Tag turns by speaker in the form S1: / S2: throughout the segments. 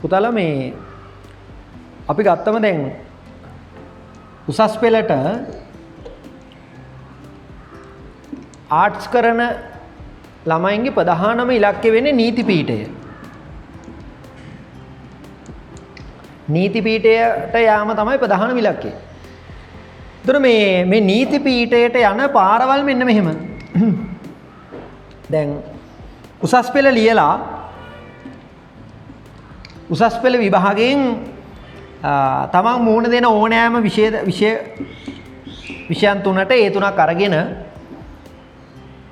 S1: පුතාලා මේ අපි ගත්තම දැන් උසස් පෙළට ආර්ට්ස් කරන ළමයින්ගේ ප්‍රධානම ඉලක්කය වෙන්නේ නීති පීඨය. නීති පීඨයට යාම තමයි ප්‍රධානම ඉලක්කය. ඒතර මේ නීති පීඨයට යන පාරවල් මෙන්න මෙහෙම. දැන් උසස් පෙළ ලියලා උසස් පෙළ විභාගයෙන් තමන් මුහුණ දෙන ඕනෑම විෂයන් තුනට ඒ තුනක් අරගෙන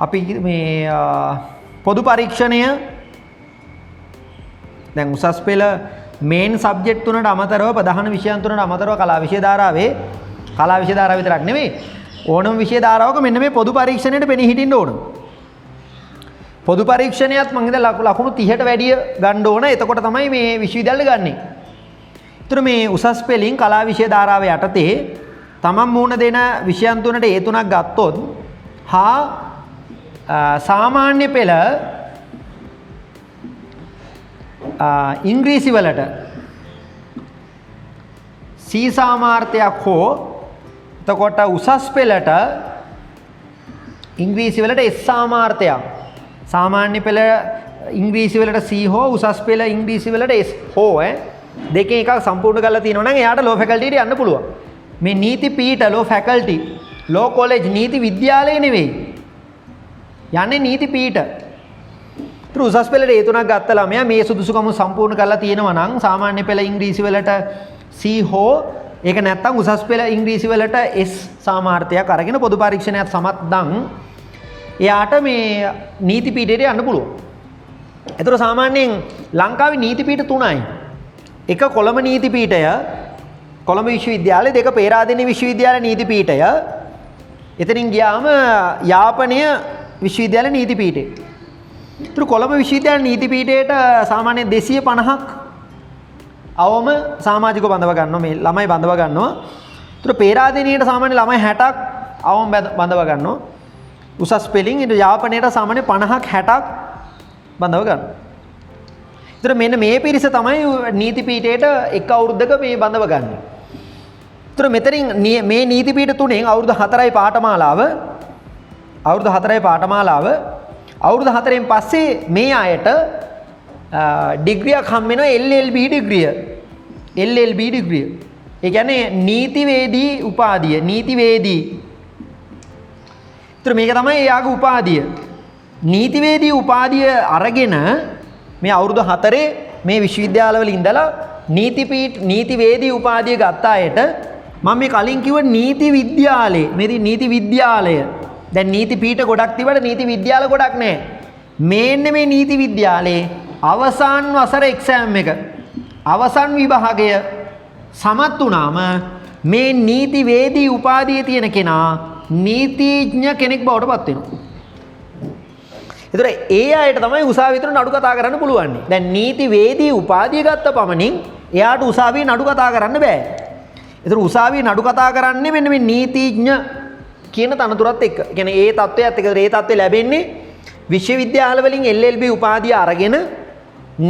S1: අපි මේ පොදු පරීක්ෂණය දැන් උසස් පෙළ මේන් සබ්ජෙක්ට් තුනට අමතරව ප්‍රධාන විෂයන් තුනට අමතරව කලා විෂය ධාරාවේ කලා විෂය ධාරාව විතරක් නෙමෙයි ඕනම විෂය ධාරාවක මෙන්න මේ පොදු පරීක්ෂණයට පෙනී හිටින්න ඕන. පොදු පරීක්ෂණයත් මම හිතලා ලකුණු 30ට වැඩිය ගන්න ඕන. එතකොට තමයි මේ විශ්වවිද්‍යාලෙ ගන්නෙ. ඒතර මේ උසස් පෙළින් කලා විෂය ධාරාව යටතේ තමන් මුහුණ දෙන විෂයන් තුනට ඒ තුනක් ගත්තොත් හා සාමාන්‍ය පෙළ ඉංග්‍රීසි වලට C සාමාර්ථයක් හෝ එතකොට උසස් පෙළට ඉංග්‍රීසි වලට S සාමාර්ථයක් सामान्य पहले इंग्लिश वाले सी हो उसास पहले इंग्लिश वाले एस हो है देखें एक संपूर्ण गलत तीनों ना यहाँ लो फैकल्टी अन्न पुलवा मैं नीति पीठ लो फैकल्टी लो कॉलेज नीति विद्यालय निवे यानी नीति पीठ तो उसास पहले ये तो ना गत्तला मैं सुदुसुकम संपूर्ण गलत तीनों वनांग सामान्य पहले इंग्लिश वाले सी हो एक नेता उसास पहले इंग्लिश वाले एस सामार्थ्य करके ना पदु परीक्षण समत दंग එයාට මේ නීති පීඨයට යන්න පුළුවන්. ඒතර සාමාන්‍යයෙන් ලංකාවේ නීති පීඨ තුනයි. එක කොළඹ නීති පීඨය, කොළඹ විශ්වවිද්‍යාලය, දෙක පේරාදෙණිය විශ්වවිද්‍යාල නීති පීඨය. එතනින් ගියාම යාපනය විශ්වවිද්‍යාල නීති පීඨය. ඒතර කොළඹ විශ්වවිද්‍යාල නීති පීඨයට සාමාන්‍යයෙන් 250ක් අවම සමාජිකව බඳව ගන්නවා මේ ළමයි බඳව ගන්නවා. ඒතර පේරාදෙණියට සාමාන්‍ය ළමයි 60ක් අවම බඳව ගන්නවා. උසස් පෙළින් ඉත යාපනයට සාමාන්‍ය 50ක් 60ක් බඳව ගන්න. ඒතර මෙන්න මේ පිරිස තමයි නීති පීඨයට එක් අවුරුද්දක මේ බඳව ගන්න. ඒතර මෙතනින් මේ නීති පීඨ තුනෙන් අවුරුදු 4යි පාඨමාලාව අවුරුදු 4න් පස්සේ මේ අයට ඩිග්‍රියක් හම් වෙනවා LLB ඩිග්‍රිය. LLB ඩිග්‍රිය. ඒ කියන්නේ නීතිවේදී උපාධිය නීතිවේදී तो මේක තමයි එයාගේ උපාධිය. නීතිවේදී උපාධිය අරගෙන මේ අවුරුදු 4 මේ විශ්වවිද්‍යාලවල ඉඳලා නීතිවේදී උපාධිය ගත්ත අයට මම මේ කලින් කිව්ව නීති විද්‍යාලේ මේ නීති විද්‍යාලය දැන් නීති පීඨ ගොඩක් තිබ්බට නීති විද්‍යාල ගොඩක් නැහැ. මේන්නේ මේ නීති විද්‍යාලේ අවසාන වසර එක්සෑම් එක අවසන් විභාගය සමත් වුණාම මේ නීතිවේදී උපාධිය තියෙන කෙනා නීතිඥ කෙනෙක් බවට පත් වෙනවා. ඒතර ඒ අයට තමයි උසාවිය විතර නඩු කතා කරන්න පුළුවන්. දැන් නීතිවේදී උපාධිය ගත්ත පමණින් එයාට උසාවියේ නඩු කතා කරන්න බෑ. ඒතර උසාවියේ නඩු කතා කරන්නේ මෙන්න මේ නීතිඥ කියන තනතුරත් එක්ක. ඒ කියන්නේ ඒ තත්ත්වයට එක්ක ඒ තත්ත්වය ලැබෙන්නේ විශ්වවිද්‍යාල වලින් LLB උපාධිය අරගෙන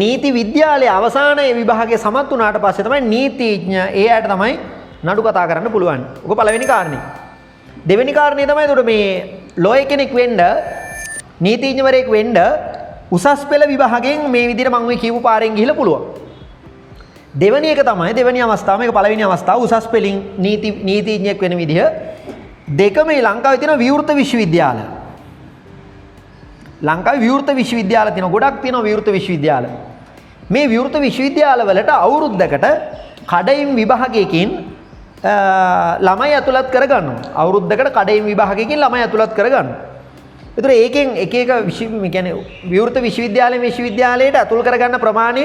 S1: නීති විද්‍යාලයේ අවසාන විභාගයේ සමත් වුණාට පස්සේ තමයි නීතිඥ ඒ අයට තමයි නඩු කතා කරන්න පුළුවන්. ඔක පළවෙනි කාරණේ. දෙවෙනි කාරණේ තමයි උඩ මේ ලෝය කෙනෙක් වෙන්න නීතිඥවරයෙක් වෙන්න උසස් පෙළ විභාගයෙන් මේ විදිහට මම ඔය කියපු පාරෙන් ගිහිල්ලා පුළුවන්. දෙවෙනි එක තමයි දෙවෙනි අවස්ථාව මේක පළවෙනි අවස්ථාව උසස් පෙළින් නීතිඥයෙක් වෙන විදිහ දෙක මේ ලංකාවේ තියෙන විවෘත විශ්වවිද්‍යාල. ලංකාවේ විවෘත විශ්වවිද්‍යාල තියෙනවා ගොඩක් තියෙනවා විවෘත විශ්වවිද්‍යාල. මේ විවෘත විශ්වවිද්‍යාල වලට අවුරුද්දකට කඩයින් විභාගයකින් ළමයි ඇතුළත් කරගන්නවා. අවුරුද්දකට කඩයින් විභාගයකින් ළමයි ඇතුළත් කරගන්නවා. ඒතර ඒකෙන් එක කියන්නේ විවෘත විශ්වවිද්‍යාලයට ඇතුල් කරගන්න ප්‍රමාණය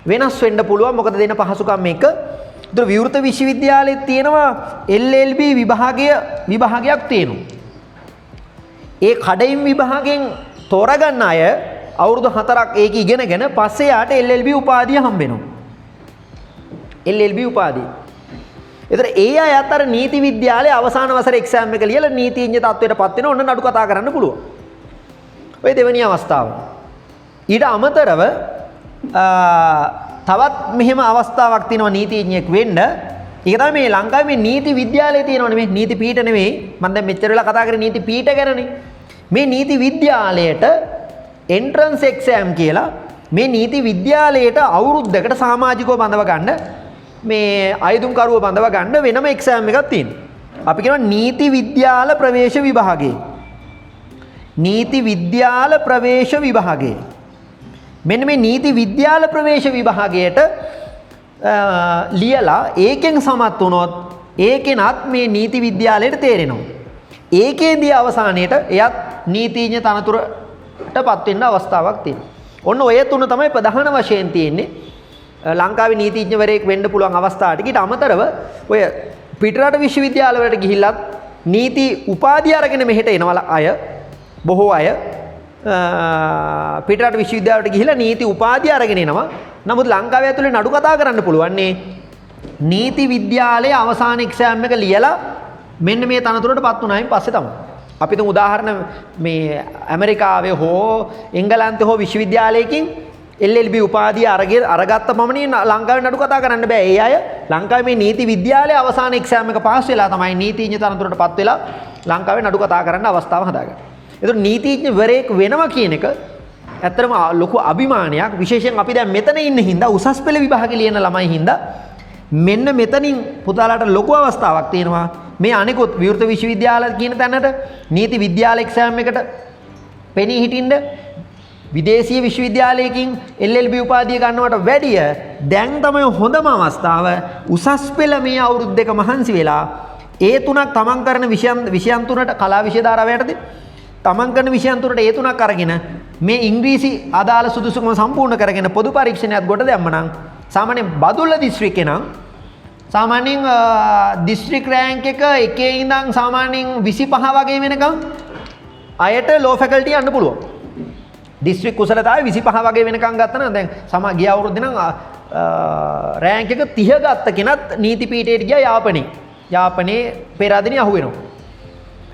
S1: වෙනස් වෙන්න පුළුවන්. මොකද දෙන පහසුකම් එක. ඒතර විවෘත විශ්වවිද්‍යාලයේ තියෙනවා LLB විභාගයක් තියෙනවා. ඒ කඩයින් විභාගයෙන් තෝරගන්න අය අවුරුදු 4ක් ඒක ඉගෙනගෙන පස්සේ යාට LLB උපාධිය හම්බ වෙනවා. LLB උපාධිය. ඒතර ඒ අයත් අර නීති විද්‍යාලයේ අවසාන වසරේ එක්සෑම් එක ලියලා නීතිඥ තත්වයටපත් වෙන ඔන්න නඩු කතා කරන්න පුළුවන්. ඔය දෙවෙනි අවස්ථාව. ඊට අමතරව තවත් මෙහෙම අවස්ථාවක් තියෙනවා නීතිඥයෙක් වෙන්න. ඒක තමයි මේ ලංකාවේ මේ නීති විද්‍යාලයේ තියෙනවනේ මේ නීති පීඨ නෙවෙයි. මම දැන් මෙච්චර වෙලා කතා කරේ නීති පීඨ ගැනනේ. මේ නීති විද්‍යාලයට එන්ට්‍රන්ස් එක්සෑම් කියලා මේ නීති විද්‍යාලයට අවුරුද්දකට සමාජිකව බඳව ගන්න මේ අයදුම්කරුව බඳව ගන්න වෙනම එක්සෑම් එකක් තියෙනවා. අපි කියනවා නීති විද්‍යාල ප්‍රවේශ විභාගය. නීති විද්‍යාල ප්‍රවේශ විභාගය. මෙන්න මේ නීති විද්‍යාල ප්‍රවේශ විභාගයට ලියලා ඒකෙන් සමත් වුණොත් ඒකෙනත් මේ නීති විද්‍යාලයට තේරෙනවා. ඒකේදී අවසානයේට එයත් නීතිඥ තනතුරටපත් වෙන්න අවස්ථාවක් තියෙනවා. ඔන්න ඔය තුන තමයි ප්‍රධාන වශයෙන් තියෙන්නේ. ලංකාවේ නීතිඥවරයෙක් වෙන්න පුළුවන් අවස්ථාවට. ඊට අමතරව ඔය පිටරට විශ්වවිද්‍යාලවලට ගිහිල්ලත් නීති උපාධිය අරගෙන මෙහෙට එනවා අය බොහෝ අය පිටරට විශ්වවිද්‍යාලවලට ගිහිල්ලා නීති උපාධිය අරගෙන එනවා. නමුත් ලංකාවේ ඇතුලේ නඩු කතා කරන්න පුළුවන්නේ නීති විද්‍යාලයේ අවසාන එක්සෑම් එක ලියලා මෙන්න මේ තනතුරටපත් වුණායින් පස්සේ තමයි. අපි තුමු උදාහරණ මේ ඇමරිකාවේ හෝ එංගලන්තේ හෝ විශ්වවිද්‍යාලයකින් LLB උපාධිය අරගත්ත පමණින් ලංකාවේ නඩු කතා කරන්න බෑ. ඒ අය ලංකාවේ මේ නීති විද්‍යාලයේ අවසාන එක්සෑම් එක පාස් වෙලා තමයි නීතිඥ තනතුරටපත් වෙලා ලංකාවේ නඩු කතා කරන්න අවස්ථාව හදාගන්නේ. ඒතකොට නීතිඥවරයෙක් වෙනවා කියන එක ඇත්තටම ලොකු අභිමානයක්. විශේෂයෙන් අපි දැන් මෙතන ඉන්න හින්දා උසස් පෙළ විභාගෙ ලියන ළමයි හින්දා මෙන්න මෙතනින් පුතාලාට ලොකු අවස්ථාවක් තියෙනවා. මේ අනිකුත් විවෘත විශ්වවිද්‍යාල කියන තැනට නීති විද්‍යාල එක්සෑම් එකට පෙනී හිටින්න විදේශීය විශ්වවිද්‍යාලයකින් LLB උපාධිය ගන්නවට වැඩිය දැන් තමයි හොඳම අවස්ථාව උසස් පෙළ මේ අවුරුදු දෙක මහන්සි වෙලා ඒ තුනක් තමන් කරන විෂයන් තුනට කලා විෂය ධාරාව යටතේ තමන් කරන විෂයන් තුනට ඒ තුනක් අරගෙන මේ ඉංග්‍රීසි අදාළ සුදුසුකම සම්පූර්ණ කරගෙන පොදු පරීක්ෂණයක් ගොඩ දැම්මනම් සාමාන්‍යයෙන් බදුල්ල දිස්ත්‍රික්කේ නම් සාමාන්‍යයෙන් දිස්ත්‍රික් රෑන්ක් එක එකේ ඉඳන් සාමාන්‍යයෙන් 25 වගේ වෙනකම් අයට ලෝ ෆැකල්ටි යන්න පුළුවන්. දිස්ත්‍රික් කුසලතාවය 25 වගේ වෙනකම් ගත්තා නම් දැන් ගිය අවුරුද්දේ නම් රෑන්ක් එක 30 ගත්ත කෙනත් නීති පීඨයට ගියා යාපනයේ. යාපනයේ පෙරාදෙනිය අහු වෙනවා.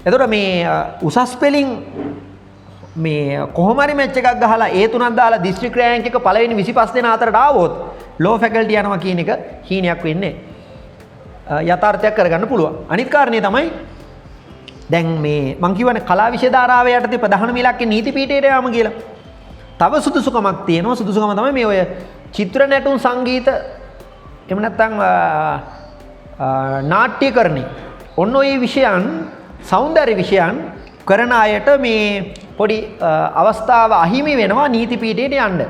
S1: එතකොට මේ උසස් පෙළින් මේ කොහොම හරි මැච් එකක් ගහලා ඒ තුනක් දාලා දිස්ත්‍රික් රෑන්ක් එක පළවෙනි 25 දෙනා අතරට ආවොත් ලෝ ෆැකල්ටි යනවා කියන එක හීනයක් වෙන්නේ යථාර්ථයක් කරගන්න පුළුවන්. අනිත් කාරණේ තමයි දැන් මේ මං කියවනේ කලා විෂය ධාරාව යටතේ ප්‍රධාන ඉලක්කේ නීති පීඨයට යාම කියලා. තව සුදුසුකමක් තියෙනවා. සුදුසුකම තමයි මේ ඔය චිත්‍ර නැටුම් සංගීත එහෙම නැත්නම් නාට්‍යකරණي. ඔන්න ඔය විෂයන් සෞන්දර්ය විෂයන් කරන අයට මේ පොඩි අවස්ථාව අහිමි වෙනවා නීති පීඨයට යන්න.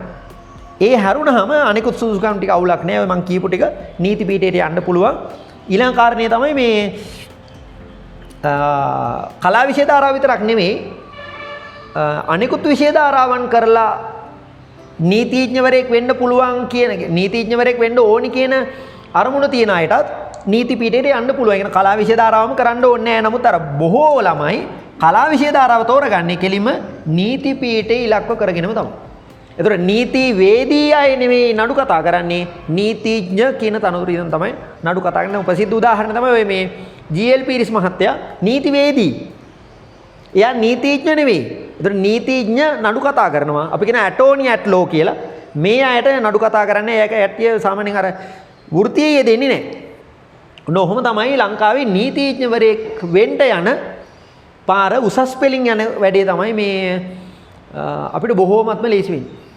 S1: ඒ හැරුණාම අනිකුත් සුදුසුකම් ටික අවුලක් නෑ. ඔය මං කියපු ටික නීති පීඨයට යන්න පුළුවන්. ඊළඟ කාරණේ තමයි මේ කලා විෂය ධාරාව විතරක් නෙමෙයි අනිකුත් විෂය ධාරාවන් කරලා නීතිඥවරයෙක් වෙන්න පුළුවන් කියන නීතිඥවරයෙක් වෙන්න ඕනි කියන අරමුණ තියන අයටත් නීති පීඨයට යන්න පුළුවන්. කියන කලා විෂය ධාරාවම කරන්න ඕනේ නෑ. නමුත් අර බොහෝ ළමයි කලා විෂය ධාරාව තෝරගන්නේ කෙලින්ම නීති පීඨේ ඉලක්ක කරගෙනම තමයි. එතකොට නීති වේදී අය නෙමෙයි නඩු කතා කරන්නේ නීතිඥ කියන තනතුරින් තමයි නඩු කතා කරන්නේ. ප්‍රසිද්ධ උදාහරණ තමයි ඔය මේ GL පීරිස් මහත්තයා නීතිවේදී. එයා නීතිඥ නෙවෙයි. එතකොට නීතිඥ නඩු කතා කරනවා. අපි කියන ඇටෝනි ඇට් ලෝ කියලා. මේ අයට නඩු කතා කරන්නේ ඒක ඇට්ටිය සාමාන්‍යයෙන් අර වෘත්තියේ දෙන්නේ නැහැ. ඔහොම තමයි ලංකාවේ නීතිඥවරයෙක් වෙන්න යන පාර උසස් පෙළින් යන වැඩේ තමයි මේ අපිට බොහෝමත්ම ලේසි වෙන්නේ.